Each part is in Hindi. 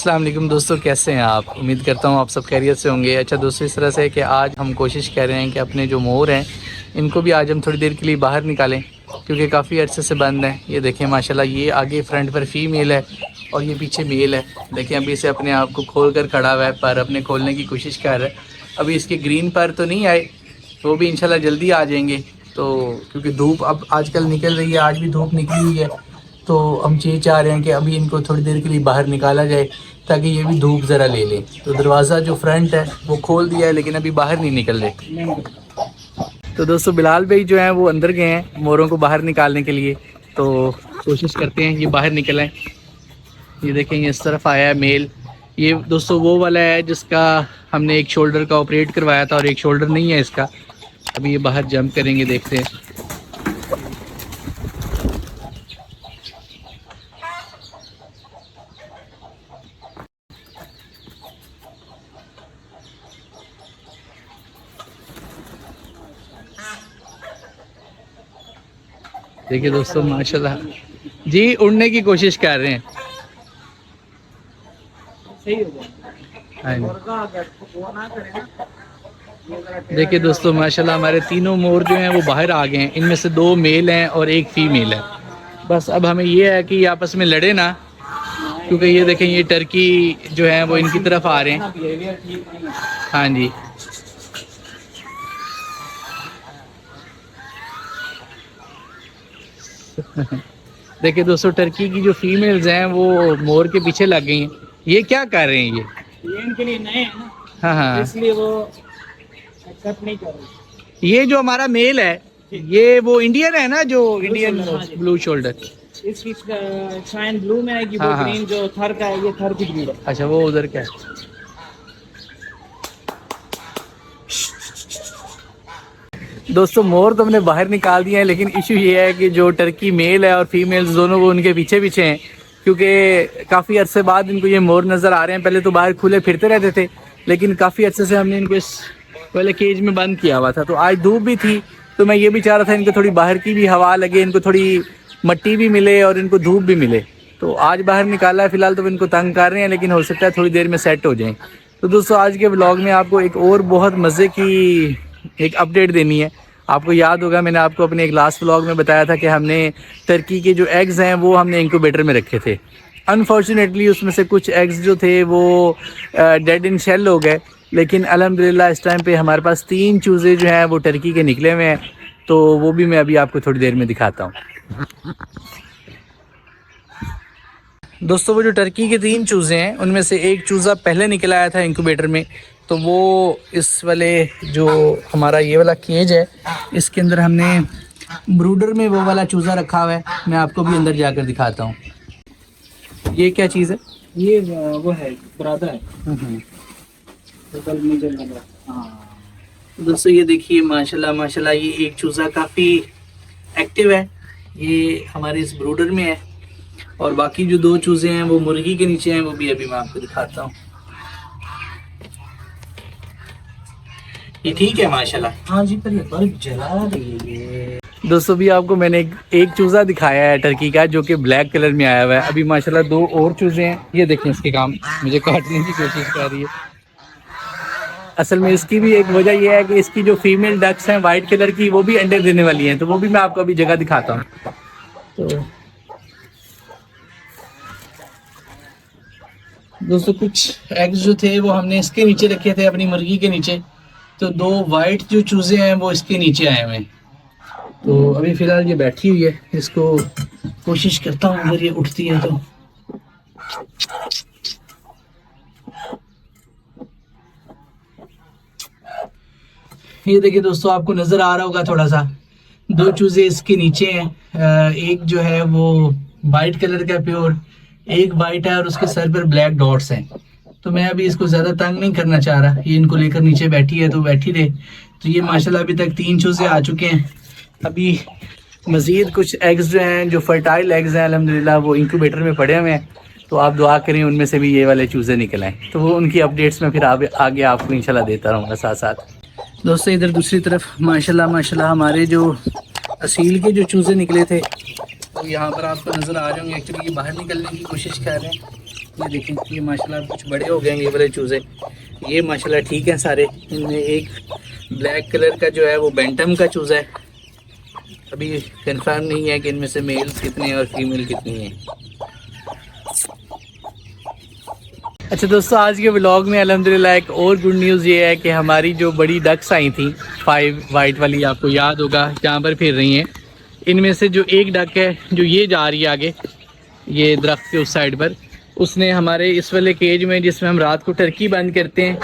अस्सलाम वालेकुम दोस्तों, कैसे हैं आप? उम्मीद करता हूँ आप सब खैरियत से होंगे। अच्छा दोस्तों, इस तरह से है कि आज हम कोशिश कर रहे हैं कि अपने जो मोर हैं इनको भी आज हम थोड़ी देर के लिए बाहर निकालें, क्योंकि काफ़ी अरसे से बंद हैं। ये देखें माशाल्लाह, ये आगे फ्रंट पर फीमेल है और ये पीछे मेल है। देखें अभी इसे अपने आप को खोल कर खड़ा हुआ है, पर अपने खोलने की कोशिश कर रहा है। अभी इसके ग्रीन पर तो नहीं आए, वो भी इंशाल्लाह जल्दी आ जाएंगे। तो क्योंकि धूप अब आजकल निकल रही है, आज भी धूप निकली हुई है, तो हम ये चाह रहे हैं कि अभी इनको थोड़ी देर के लिए बाहर निकाला जाए ताकि ये भी धूप ज़रा ले लें। तो दरवाज़ा जो फ्रंट है वो खोल दिया है, लेकिन अभी बाहर नहीं निकल रहे। तो दोस्तों बिलाल भाई जो हैं वो अंदर गए हैं मोरों को बाहर निकालने के लिए, तो कोशिश करते हैं ये बाहर निकल आए। ये देखें, ये इस तरफ आया है मेल। ये दोस्तों वो वाला है जिसका हमने एक शोल्डर का ऑपरेट करवाया था और एक शोल्डर नहीं है इसका। अभी ये बाहर जंप करेंगे, देखते हैं। देखिए दोस्तों माशाल्लाह जी उड़ने की कोशिश कर रहे हैं। देखिए दोस्तों माशाल्लाह हमारे तीनों मोर जो हैं वो बाहर आ गए हैं। इनमें से 2 मेल हैं और 1 फीमेल है। बस अब हमें ये है कि ये आपस में लड़े ना, क्योंकि ये देखें ये टर्की जो है वो इनकी तरफ आ रहे हैं। हाँ जी, देखिए दोस्तों टर्की की जो फीमेल्स हैं वो मोर के पीछे लग गई हैं। ये क्या कर रहे हैं? ये इनके लिए नए हैं ना, हाँ हाँ, इसलिए वो एक्सेप्ट नहीं कर रहे। ये जो हमारा मेल है ये वो इंडियन है ना, जो इंडियन ब्लू शोल्डर। इसकी शाइन ब्लू में आएगी, वो हाँ, हाँ। ग्रीन जो थर का है, ये थर की ब्रीड है। अच्छा, वो उधर क्या है? दोस्तों मोर तो हमने बाहर निकाल दिए हैं, लेकिन इशू ये है कि जो टर्की मेल है और फीमेल्स दोनों वो उनके पीछे पीछे हैं, क्योंकि काफ़ी अरसे बाद इनको ये मोर नज़र आ रहे हैं। पहले तो बाहर खुले फिरते रहते थे, लेकिन काफ़ी अरसे से हमने इनको इस वाले केज में बंद किया हुआ था। तो आज धूप भी थी, तो मैं ये भी चाह रहा था इनको थोड़ी बाहर की भी हवा लगे, इनको थोड़ी मट्टी भी मिले और इनको धूप भी मिले। तो आज बाहर निकाला है। फ़िलहाल तो इनको तंग कर रहे हैं, लेकिन हो सकता है थोड़ी देर में सेट हो जाएँ। तो दोस्तों आज के व्लॉग में आपको एक और बहुत मज़े की एक अपडेट देनी है। आपको याद होगा मैंने आपको अपने एक लास्ट व्लॉग में बताया था कि हमने टर्की के जो एग्स हैं वो हमने इंक्यूबेटर में रखे थे। अनफॉर्चुनेटली उसमें से कुछ एग्स जो थे वो डेड इन शेल हो गए, लेकिन अल्हम्दुलिल्लाह इस टाइम पे हमारे पास 3 चूज़े जो हैं वो टर्की के निकले हुए हैं। तो वो भी मैं अभी आपको थोड़ी देर में दिखाता हूँ। दोस्तों वो जो टर्की के 3 चूज़े हैं उनमें से एक चूज़ा पहले निकल आया था इंक्यूबेटर में, तो वो इस वाले जो हमारा ये वाला केज है इसके अंदर हमने ब्रूडर में वो वाला चूज़ा रखा हुआ है। मैं आपको भी अंदर जाकर दिखाता हूँ। ये क्या चीज़ है? ये वो है ब्रादा है। हाँ दोस्तों ये देखिए माशाल्लाह माशाल्लाह, ये एक चूज़ा काफ़ी एक्टिव है, ये हमारे इस ब्रूडर में है। और बाकी जो 2 चूज़े हैं वो मुर्गी के नीचे हैं, वो भी अभी मैं आपको दिखाता हूँ। ये ठीक है माशाल्लाह। हाँ जी, पर ये बल्ब जला रही है। दोस्तों भी आपको मैंने एक चूज़ा दिखाया है टर्की का, जो कि ब्लैक कलर में आया हुआ है। अभी माशाल्लाह 2 और चूज़े हैं, ये देखें इसके काम मुझे काटने की कोशिश कर रही है। असल में इसकी भी एक वजह यह है कि इसकी जो फीमेल डक्स हैं वाइट कलर की, वो भी अंडे देने वाली हैं, तो वो भी मैं आपको अभी जगह दिखाता हूँ। तो दोस्तों कुछ एग्स जो थे वो हमने इसके नीचे रखे थे, अपनी मुर्गी के नीचे। तो 2 वाइट जो चूज़े हैं वो इसके नीचे आए हुए हैं। तो अभी फ़िलहाल ये बैठी हुई है, इसको कोशिश करता हूँ अगर ये उठती है तो। ये देखिए दोस्तों, आपको नज़र आ रहा होगा थोड़ा सा, 2 चूज़े इसके नीचे हैं। एक जो है वो वाइट कलर का प्योर, एक वाइट है और उसके सर पर ब्लैक डॉट्स हैं। तो मैं अभी इसको ज़्यादा तंग नहीं करना चाह रहा, ये इनको लेकर नीचे बैठी है तो बैठी रहे। तो ये माशाल्लाह अभी तक 3 चूज़े आ चुके हैं। अभी मज़ीद कुछ एग्स जो हैं, जो फर्टाइल एग्स हैं अल्हम्दुलिल्लाह, वो इंक्यूबेटर में पड़े हुए हैं। तो आप दुआ करें उनमें से भी ये वाले चूज़े निकल आएँ। तो वो उनकी अपडेट्स में फिर आगे आपको इंशाल्लाह देता रहूँगा साथ साथ। दोस्तों इधर दूसरी तरफ माशाल्लाह माशाल्लाह हमारे जो असील के जो चूज़े निकले थे, तो यहाँ पर आपको नज़र आ जाएंगे। एक्चुअली ये बाहर निकलने की कोशिश कर रहे हैं, ये देखें, ये माशाल्लाह कुछ बड़े हो गए हैं ये वाले चूज़े। ये माशाल्लाह ठीक है सारे। इनमें एक ब्लैक कलर का जो है वो बेंटम का चूज़ा है। अभी कंफर्म नहीं है कि इनमें से मेल्स कितने हैं और फीमेल कितनी हैं। अच्छा दोस्तों, आज के व्लॉग में अल्हम्दुलिल्लाह एक और गुड न्यूज़ ये है कि हमारी जो बड़ी डक्स आई थी 5 वाइट वाली, आपको याद होगा, जहाँ पर फिर रही हैं, इनमें से जो एक डक है जो ये जा रही है आगे, ये दरख्त के उस साइड पर, उसने हमारे इस वाले केज में जिसमें हम रात को टर्की बंद करते हैं,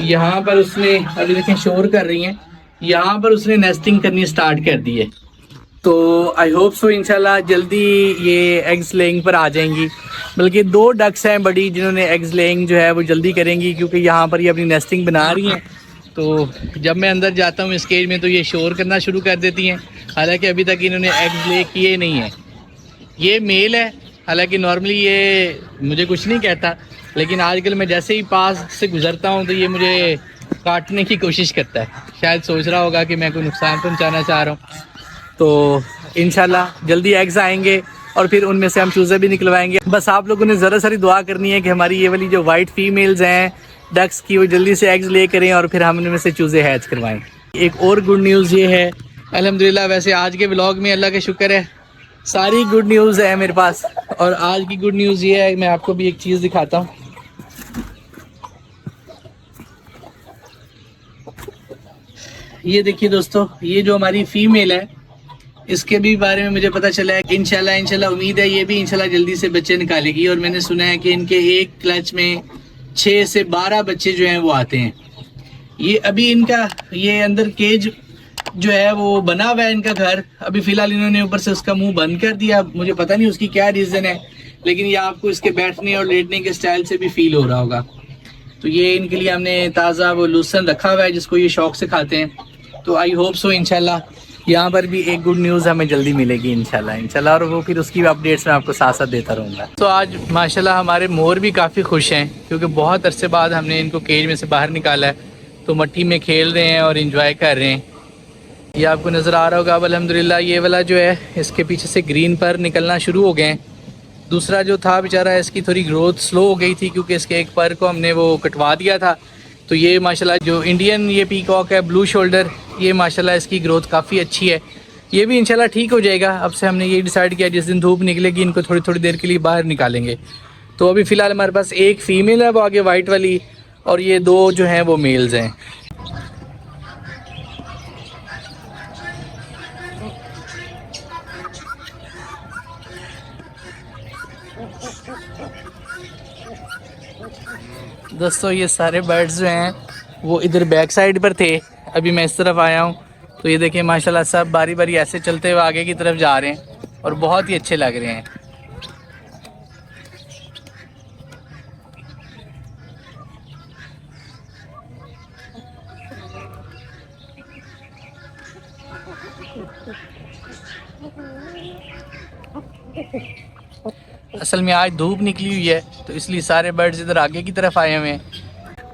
यहाँ पर उसने, अभी देखें शोर कर रही हैं, यहाँ पर उसने नेस्टिंग करनी स्टार्ट कर दी है। तो आई होप सो इंशाल्लाह जल्दी ये एग्स लेइंग पर आ जाएंगी। बल्कि 2 डक्स हैं बड़ी जिन्होंने एग्स लेइंग जो है वो जल्दी करेंगी, क्योंकि यहाँ पर ये अपनी नेस्टिंग बना रही हैं। तो जब मैं अंदर जाता हूँ इस केज में तो ये शोर करना शुरू कर देती हैं। हालांकि अभी तक इन्होंने एग्स ले किए नहीं हैं। ये मेल है, हालांकि नॉर्मली ये मुझे कुछ नहीं कहता, लेकिन आजकल मैं जैसे ही पास से गुजरता हूँ तो ये मुझे काटने की कोशिश करता है। शायद सोच रहा होगा कि मैं कोई नुकसान पहुँचाना चाह रहा हूँ। तो इंशाल्लाह जल्दी एग्स आएंगे और फिर उनमें से हम चूज़े भी निकलवाएंगे। बस आप लोगों ने ज़रा सारी दुआ करनी है कि हमारी ये वाली जो वाइट फीमेल्स हैं डक्स की, वो जल्दी से एग्स ले करें और फिर हम उनमें से चूज़े हैच करवाएं। एक और गुड न्यूज़ ये है अल्हम्दुलिल्लाह, वैसे आज के व्लॉग में अल्लाह का शुक्र है सारी गुड न्यूज़ है मेरे पास। और आज की गुड न्यूज़ ये है, मैं आपको भी एक चीज़ दिखाता हूँ। ये देखिए दोस्तों, ये जो हमारी फीमेल है इसके भी बारे में मुझे पता चला है कि इंशाल्लाह उम्मीद है ये भी इंशाल्लाह जल्दी से बच्चे निकालेगी। और मैंने सुना है कि इनके एक क्लच में 6 से 12 बच्चे जो हैं वो आते हैं। ये अभी इनका ये अंदर केज जो है वो बना हुआ है इनका घर। अभी फ़िलहाल इन्होंने ऊपर से उसका मुंह बंद कर दिया, मुझे पता नहीं उसकी क्या रीज़न है, लेकिन ये आपको इसके बैठने और लेटने के स्टाइल से भी फील हो रहा होगा। तो ये इनके लिए हमने ताज़ा वो लूसन रखा हुआ है जिसको ये शौक से खाते हैं। तो आई होप सो इंशाल्लाह यहाँ पर भी एक गुड न्यूज़ हमें जल्दी मिलेगी इंशाल्लाह। और वो फिर उसकी अपडेट्स मैं आपको साथ साथ देता रहूँगा। तो आज माशाल्लाह हमारे मोर भी काफ़ी खुश हैं, क्योंकि बहुत अरसे बाद हमने इनको केज में से बाहर निकाला है। तो मट्टी में खेल रहे हैं और इंजॉय कर रहे हैं। ये आपको नज़र आ रहा होगा। अब अल्हम्दुलिल्लाह ये वाला जो है इसके पीछे से ग्रीन पर निकलना शुरू हो गए हैं। दूसरा जो था बेचारा, इसकी थोड़ी ग्रोथ स्लो हो गई थी क्योंकि इसके एक पर को हमने वो कटवा दिया था। तो ये माशाल्लाह जो इंडियन ये पीकॉक है ब्लू शोल्डर, ये माशाल्लाह इसकी ग्रोथ काफ़ी अच्छी है। ये भी इंशाल्लाह ठीक हो जाएगा। अब से हमने ये डिसाइड किया जिस दिन धूप निकलेगी इनको थोड़ी थोड़ी देर के लिए बाहर निकालेंगे। तो अभी फ़िलहाल हमारे पास एक फ़ीमेल है वो आगे वाइट वाली, और ये 2 जो हैं वो मेल्स हैं। दोस्तों ये सारे बर्ड्स जो हैं वो इधर बैक साइड पर थे, अभी मैं इस तरफ आया हूँ। तो ये देखिए माशाल्लाह सब बारी बारी ऐसे चलते हुए आगे की तरफ जा रहे हैं और बहुत ही अच्छे लग रहे हैं। असल में आज धूप निकली हुई है तो इसलिए सारे बर्ड्स इधर आगे की तरफ आए हुए हैं।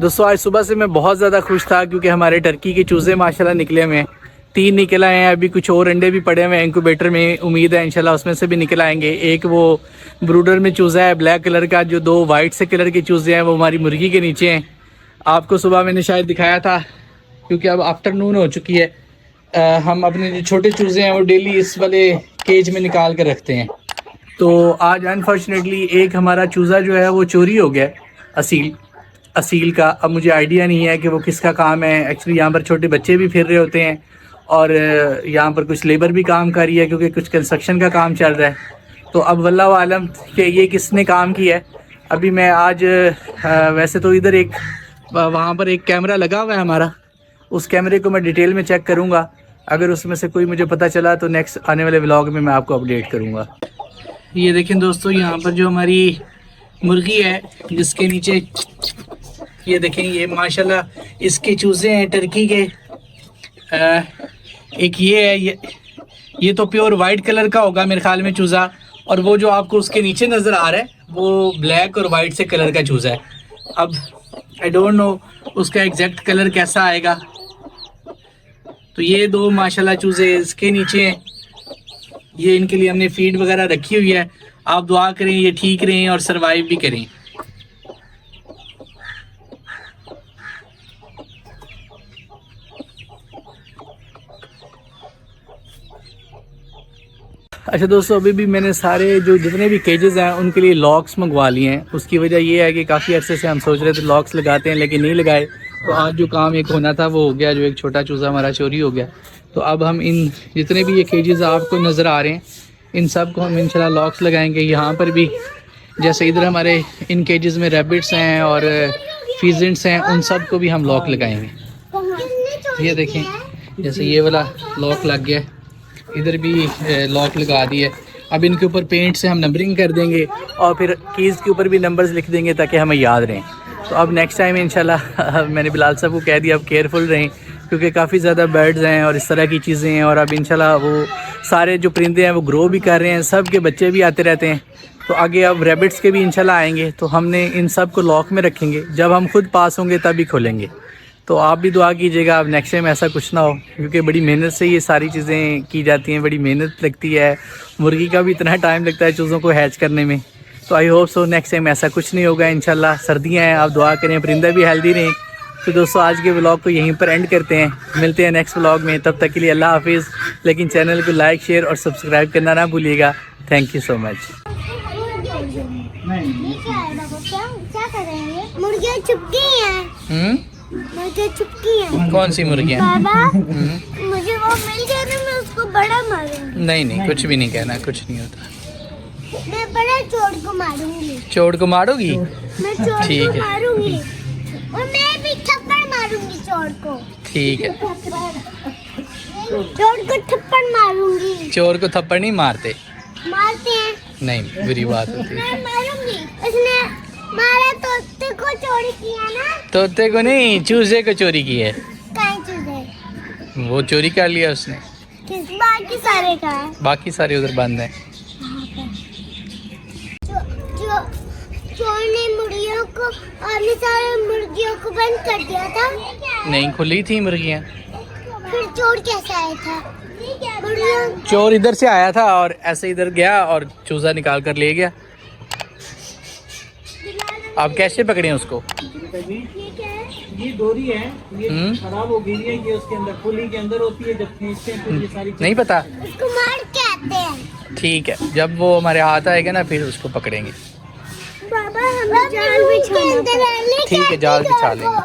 दोस्तों आज सुबह से मैं बहुत ज़्यादा खुश था क्योंकि हमारे टर्की के चूज़े माशाल्लाह निकले हुए हैं। 3 निकल आए हैं, अभी कुछ और अंडे भी पड़े हुए हैं इंक्यूबेटर में। उम्मीद है इंशाल्लाह उसमें से भी निकल आएंगे। एक वो ब्रूडर में चूज़ा है ब्लैक कलर का, जो 2 वाइट से कलर के चूज़े हैं वो हमारी मुर्गी के नीचे हैं। आपको सुबह मैंने शायद दिखाया था, क्योंकि अब आफ्टरनून हो चुकी है। हम अपने जो छोटे चूज़े हैं वो डेली इस वाले केज में निकाल कर रखते हैं। तो आज अनफॉर्चुनेटली एक हमारा चूज़ा जो है वो चोरी हो गया, असील का। अब मुझे आइडिया नहीं है कि वो किसका काम है। एक्चुअली यहाँ पर छोटे बच्चे भी फिर रहे होते हैं और यहाँ पर कुछ लेबर भी काम कर रही है क्योंकि कुछ कंस्ट्रक्शन का काम चल रहा है। तो अब वल्लाह आलम कि ये किसने काम किया है। अभी मैं आज वैसे तो इधर एक वहाँ पर एक कैमरा लगा हुआ है हमारा, उस कैमरे को मैं डिटेल में चेक करूँगा। अगर उसमें से कोई मुझे पता चला तो नेक्स्ट आने वाले व्लॉग में मैं आपको अपडेट करूँगा। ये देखें दोस्तों, यहाँ पर जो हमारी मुर्गी है जिसके नीचे ये देखें, ये माशाल्लाह इसके चूज़े हैं टर्की के। एक ये है, ये तो प्योर वाइट कलर का होगा मेरे ख्याल में चूज़ा, और वो जो आपको उसके नीचे नज़र आ रहा है वो ब्लैक और वाइट से कलर का चूज़ा है। अब आई डोंट नो उसका एग्जैक्ट कलर कैसा आएगा। तो ये 2 माशाल्लाह चूज़े इसके नीचे हैं। ये इनके लिए हमने फीड वगैरह रखी हुई है। आप दुआ करें ये ठीक रहें और सरवाइव भी करें। अच्छा दोस्तों, अभी भी मैंने सारे जो जितने भी केजेस हैं उनके लिए लॉक्स मंगवा लिए हैं। उसकी वजह ये है कि काफ़ी अरसे से हम सोच रहे थे लॉक्स लगाते हैं लेकिन नहीं लगाए। तो आज जो काम एक होना था वो हो गया, जो एक छोटा चूज़ा हमारा चोरी हो गया। तो अब हम इन जितने भी ये केजेस आपको नज़र आ रहे हैं इन सब को हम इंशाल्लाह लॉक्स लगाएंगे। यहाँ पर भी जैसे इधर हमारे इन केजेस में रैबिट्स हैं और फीजेंट्स हैं, उन सब को भी हम लॉक लगाएंगे। ये देखें, जैसे ये वाला लॉक लग गया, इधर भी लॉक लगा दिए। अब इनके ऊपर पेंट से हम नंबरिंग कर देंगे और फिर कीज़ के ऊपर भी नंबर्स लिख देंगे ताकि हमें याद रहें। तो अब नेक्स्ट टाइम इंशाल्लाह मैंने बिलाल साहब को कह दिया अब केयरफुल रहें, क्योंकि काफ़ी ज़्यादा बर्ड्स हैं और इस तरह की चीज़ें हैं। और अब इंशाल्लाह वो सारे जो परिंदे हैं वो ग्रो भी कर रहे हैं, सब के बच्चे भी आते रहते हैं। तो आगे अब रैबिट्स के भी इंशाल्लाह आएंगे, तो हमने इन सब को लॉक में रखेंगे। जब हम खुद पास होंगे तभी खोलेंगे। तो आप भी दुआ कीजिएगा अब नेक्स्ट टाइम ऐसा कुछ ना हो, क्योंकि बड़ी मेहनत से ये सारी चीज़ें की जाती हैं, बड़ी मेहनत लगती है। मुर्गी का भी इतना टाइम लगता है चूज़ों को हैच करने में। तो I hope so next time ऐसा कुछ नहीं होगा इंशाल्लाह। सर्दियाँ हैं, आप दुआ करें परिंदा भी हेल्दी रहें। तो दोस्तों आज के व्लॉग को यहीं पर एंड करते हैं, मिलते हैं नेक्स्ट व्लॉग में। तब तक के लिए अल्लाह हाफिज़। लेकिन चैनल को लाइक शेयर और सब्सक्राइब करना ना भूलिएगा। Thank you so much. क्या करेंगे? मुर्गियाँ चुपकी हैं। मुर्गियाँ चुपकी हैं। कौन सी मुर्गियाँ? बाबा मुझे वो मिल गया ना, मैं उसको बड़ा मारूंगी। नहीं, कुछ भी नहीं कहना, कुछ नहीं होता। मैं बड़ा चोर को मारूंगी। चोर को मारोगी? मैं चोर ठीक को है। मारूंगी और मैं भी थप्पड़ मारूंगी चोर को। ठीक है। चोर को थप्पड़ मारूंगी। चोर को थप्पड़ नहीं मारते? मारते हैं। नहीं, बुरी बात होती है। मैं मारूंगी। उसने मारा तोते को चोरी किया ना। तोते को नहीं, चूजे को चोरी की है। कहीं चूजे? वो चोरी कर लिया उसने। किस बाकी सारे का है? बाकी सारे उधर बंद हैं। चोर ने मुर्गियों को और सारे मुर्गियों को बंद कर दिया था। नहीं, खुली थी मुर्गियाँ। फिर चोर कैसे आया था? मुर्गियों चोर इधर से आया था और ऐसे इधर गया और चूजा निकाल कर ले गया। आप कैसे पकड़े उसको? ठीक है। ये डोरी है, ये खराब हो गई है, ये उसके अंदर पुली के अंदर होती है। जब खींचते हैं तो ये सारी नहीं पता? उसको मार के आते हैं। ठीक है, जब वो हमारे हाथ आएगा ना फिर उसको पकड़ेंगे। बाबा हमें जाल बिछाना। ठीक है, जाल बिछा लेंगे।